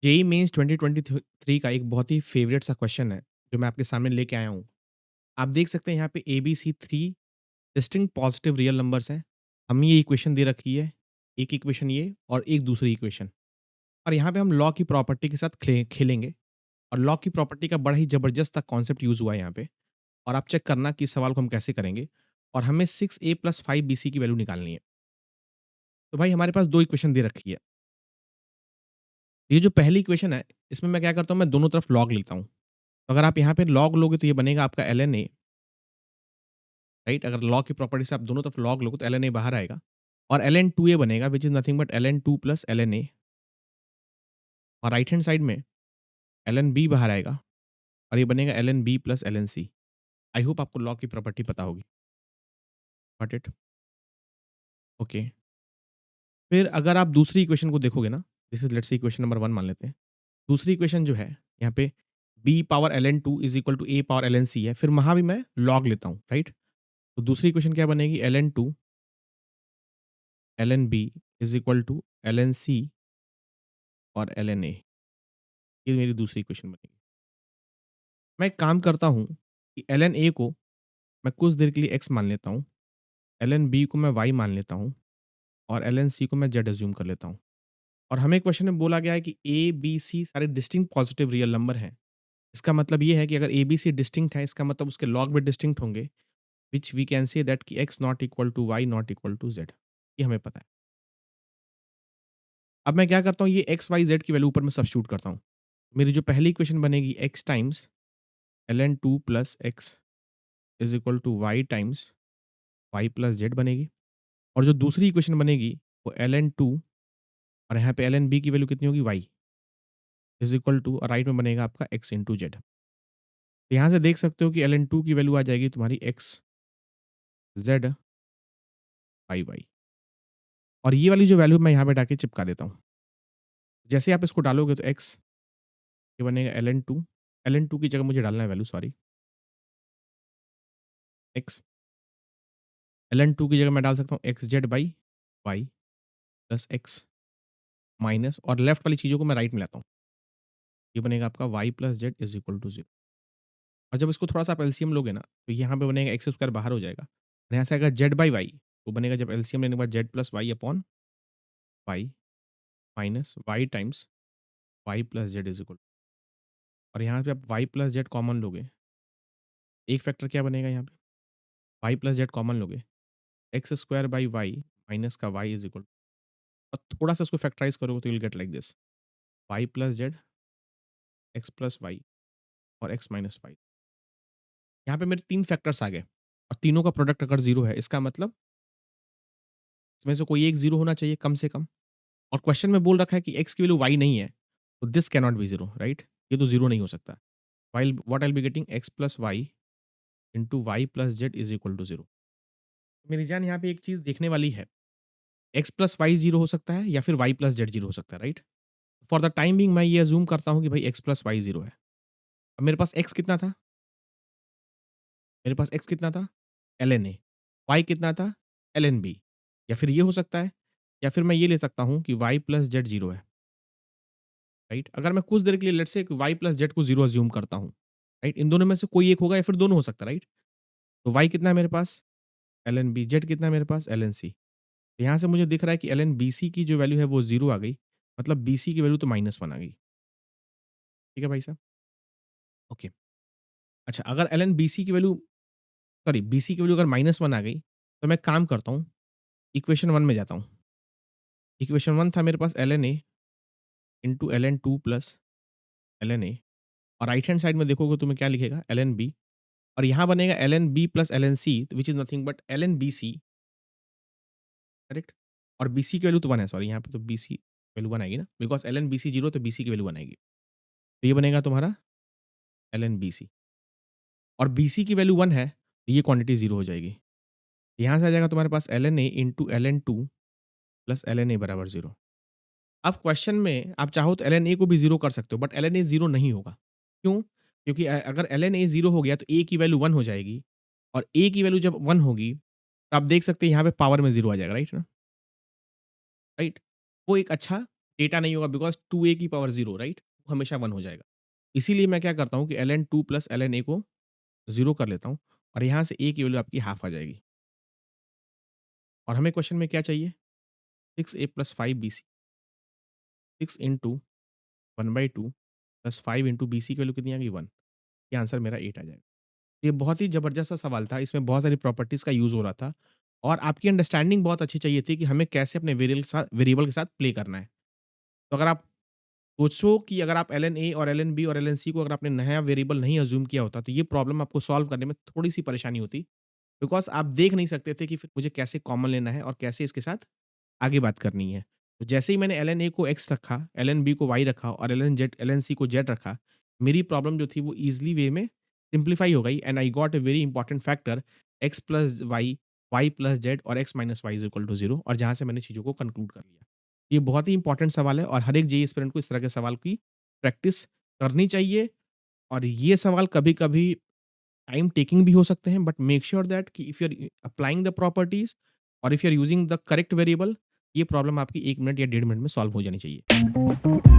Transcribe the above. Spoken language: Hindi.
जेईई मेंस 2023 का एक बहुत ही फेवरेट सा क्वेश्चन है, जो मैं आपके सामने लेके आया हूँ। आप देख सकते हैं यहाँ पे ABC 3 distinct positive real numbers हैं। हमें ये इक्वेशन दे रखी है, एक इक्वेशन ये और एक दूसरी इक्वेशन। और यहाँ पे हम लॉ की प्रॉपर्टी के साथ खेलेंगे और लॉ की प्रॉपर्टी का बड़ा ही ज़बरदस्त सा कॉन्सेप्ट यूज़ हुआ है यहाँ पे। और आप चेक करना कि इस सवाल को हम कैसे करेंगे और हमें 6a + 5bc की वैल्यू निकालनी है। तो भाई हमारे पास 2 इक्वेशन दे रखी है। ये जो पहली इक्वेशन है, इसमें मैं क्या करता हूँ, मैं दोनों तरफ लॉग लेता हूँ। तो अगर आप यहाँ पे लॉग लोगे तो ये बनेगा आपका ln a, राइट? अगर लॉग की प्रॉपर्टी से आप दोनों तरफ लॉग लोगे तो ln a बाहर आएगा और ln 2a बनेगा which is nothing but ln 2 + ln a और राइट हैंड साइड में ln b बाहर आएगा और ये बनेगा ln b + ln c। I hope आपको लॉग की प्रॉपर्टी पता होगी। Got it? ओके। फिर अगर आप दूसरी इक्वेशन को देखोगे ना, this is let's say equation number 1 मान लेते हैं। दूसरी इक्वेशन जो है, यहाँ पे b power ln 2 is equal to a power ln c है, फिर वहाँ भी मैं लॉग लेता हूँ, राइट? तो दूसरी इक्वेशन क्या बनेगी ln 2 ln b is equal to ln c और ln a। ये मेरी दूसरी इक्वेशन बनेगी। मैं एक काम करता हूँ कि ln a को मैं कुछ देर के लिए x मान लेता हूँ, ln b को मैं y मान लेता हूँ और ln c को मैं z अज़्यूम कर लेता हूँ। और हमें क्वेश्चन में बोला गया है कि a, b, c सारे डिस्टिंक्ट पॉजिटिव रियल नंबर हैं। इसका मतलब ये है कि अगर a, b, c डिस्टिंक्ट है, इसका मतलब उसके लॉग भी डिस्टिंक्ट होंगे, which we can say that कि x not equal to y not equal to z। ये हमें पता है। अब मैं क्या करता हूँ, ये x, y, z की वैल्यू ऊपर में सब्स्टिट्यूट करता हूँ। मेरी जो पहली इक्वेशन बनेगी x times ln 2 plus x is equal to y times y plus z बनेगी और जो दूसरी इक्वेशन बनेगी वो ln 2 और यहाँ पे ln b की वैल्यू कितनी होगी y इज़ इक्वल टू और राइट में बनेगा आपका x इंटू z। तो यहाँ से देख सकते हो कि ln 2 की वैल्यू आ जाएगी तुम्हारी x z y y और ये वाली जो वैल्यू मैं यहाँ पे डाल के चिपका देता हूँ। जैसे ही आप इसको डालोगे तो x ये बनेगा ln 2 की जगह मुझे डालना है वैल्यू सॉरी x ln 2 की जगह मैं डाल सकता हूँ x z by y plus x minus और लेफ्ट वाली चीज़ों को मैं राइट में लाता हूँ। ये बनेगा आपका y plus z is equal to zero और जब इसको थोड़ा सा आप एलसीएम लोगे ना तो यहाँ पे बनेगा एक्स स्क्वायर बाहर हो जाएगा और यहाँ से आएगा जेड बाई वाई तो बनेगा जब एलसीएम लेने के बाद z plus y upon y minus y times y plus z is equal और यहाँ पे आप वाई प्लस जेड कॉमन लोगे एक फैक्टर क्या बनेगा यहाँ पे वाई प्लस जेड कॉमन लोगे x square by y minus का वाई इज इक्वल और थोड़ा सा इसको फैक्टराइज करोगे तो will get like this y plus z x plus y और एक्स माइनस वाई। यहाँ पे मेरे 3 फैक्टर्स आ गए और तीनों का प्रोडक्ट अगर 0 है इसका मतलब इसमें से कोई एक 0 होना चाहिए कम से कम और क्वेश्चन में बोल रखा है कि x की वैल्यू y नहीं है, तो this can not be 0 right? ये तो 0 नहीं हो सकता। While what I will be getting x plus y into y plus z is equal to 0। मेरी जान यहाँ पे एक चीज़ देखने वाली है, x प्लस वाई 0 हो सकता है या फिर y प्लस जेड 0 हो सकता है right? For the time being मैं ये अज़्यूम करता हूँ कि भाई x प्लस वाई 0 है। अब मेरे पास x कितना था? मेरे पास x कितना था? ln a। y कितना था? ln b। या फिर ये हो सकता है या फिर मैं ये ले सकता हूँ कि y प्लस जेड 0 है, राइट? अगर मैं कुछ देर के लिए let's say y plus Z को 0 अज़्यूम करता हूँ, राइट? इन दोनों में से कोई एक होगा या फिर दोनों हो सकता है, राइट? तो y कितना है मेरे पास? ln b। जेड कितना है मेरे पास? ln c। यहाँ से मुझे दिख रहा है कि ln bc की जो वैल्यू है वो 0 आ गई, मतलब bc की वैल्यू तो -1 आ गई। ठीक है भाई साहब? ओके। अच्छा अगर ln bc की वैल्यू सॉरी bc की वैल्यू अगर -1 आ गई, तो मैं एक काम करता हूँ, इक्वेशन 1 में जाता हूँ। इक्वेशन 1 था मेरे पास ln a into ln 2 plus ln a और राइट हैंड साइड में देखोगे तो मैं क्या लिखेगा ln b और यहाँ बनेगा ln b plus ln c which is nothing but ln bc, correct? और bc की वैल्यू तो 1 है सॉरी यहाँ पे तो bc वैल्यू 1 आएगी ना बिकॉज़ ln bc 0 तो bc की वैल्यू 1 आएगी। तो ये बनेगा तुम्हारा ln bc और bc की वैल्यू 1 है, तो ये क्वांटिटी 0 हो जाएगी। यहाँ से आ जाएगा तुम्हारे पास ln a into ln 2 plus ln a बराबर 0। अब क्वेश्चन में आप चाहो तो ln a को भी 0 कर सकते हो बट ln a 0 नहीं होगा। क्यों? क्योंकि अगर ln a 0 हो गया तो a की वैल्यू 1 हो जाएगी और a की वैल्यू जब 1 होगी, तो आप देख सकते हैं यहाँ पे पावर में 0 आ जाएगा, राइट ना? राइट? वो एक अच्छा डेटा नहीं होगा बिकॉज़ 2a की पावर 0 राइट? वो हमेशा 1 हो जाएगा। इसीलिए मैं क्या करता हूँ कि ln 2 प्लस ln a को 0 कर लेता हूँ और यहाँ से a की वैल्यू आपकी हाफ आ जाएगी। और हमें क्वेश्चन में क्या चाहिए? 6a plus 5bc 6 into 1/2 plus 5 into bc की वैल्यू कितनी आ गई 1। ये आंसर मेरा 8 आ जाएगा। ये बहुत ही ज़बरदस्त सा सवाल था, इसमें बहुत सारी प्रॉपर्टीज़ का यूज़ हो रहा था और आपकी अंडरस्टैंडिंग बहुत अच्छी चाहिए थी कि हमें कैसे अपने वेरिएबल के साथ प्ले करना है। तो अगर आप सोचो कि अगर आप ln A और ln B और ln C को अगर आपने नया वेरिएबल नहीं अज़्यूम किया होता, तो ये प्रॉब्लम आपको सॉल्व करने में थोड़ी-सी परेशानी होती। बिकॉज़ आप देख नहीं सकते थे कि फिर मुझे कैसे कॉमन लेना है और कैसे इसके साथ आगे बात करनी है। तो जैसे ही मैंने ln A को x रखा, ln B को y रखा और ln C को z रखा, मेरी प्रॉब्लम जो थी वो ईज़िली वे में सिम्प्लीफाई हो गई and I got a very important factor x plus y plus z और x minus y is equal to 0 और जहाँ से मैंने चीज़ों को कंक्लूड कर लिया। ये बहुत ही इंपॉर्टेंट सवाल है और हर एक जेईई एस्पिरेंट को इस तरह के सवाल की प्रैक्टिस करनी चाहिए और ये सवाल कभी-कभी टाइम टेकिंग भी हो सकते हैं बट मेक श्योर दैट कि if you are applying the properties और if you are using the correct variable ये प्रॉब्लम आपकी 1 मिनट या 1.5 मिनट में सॉल्व हो जानी चाहिए।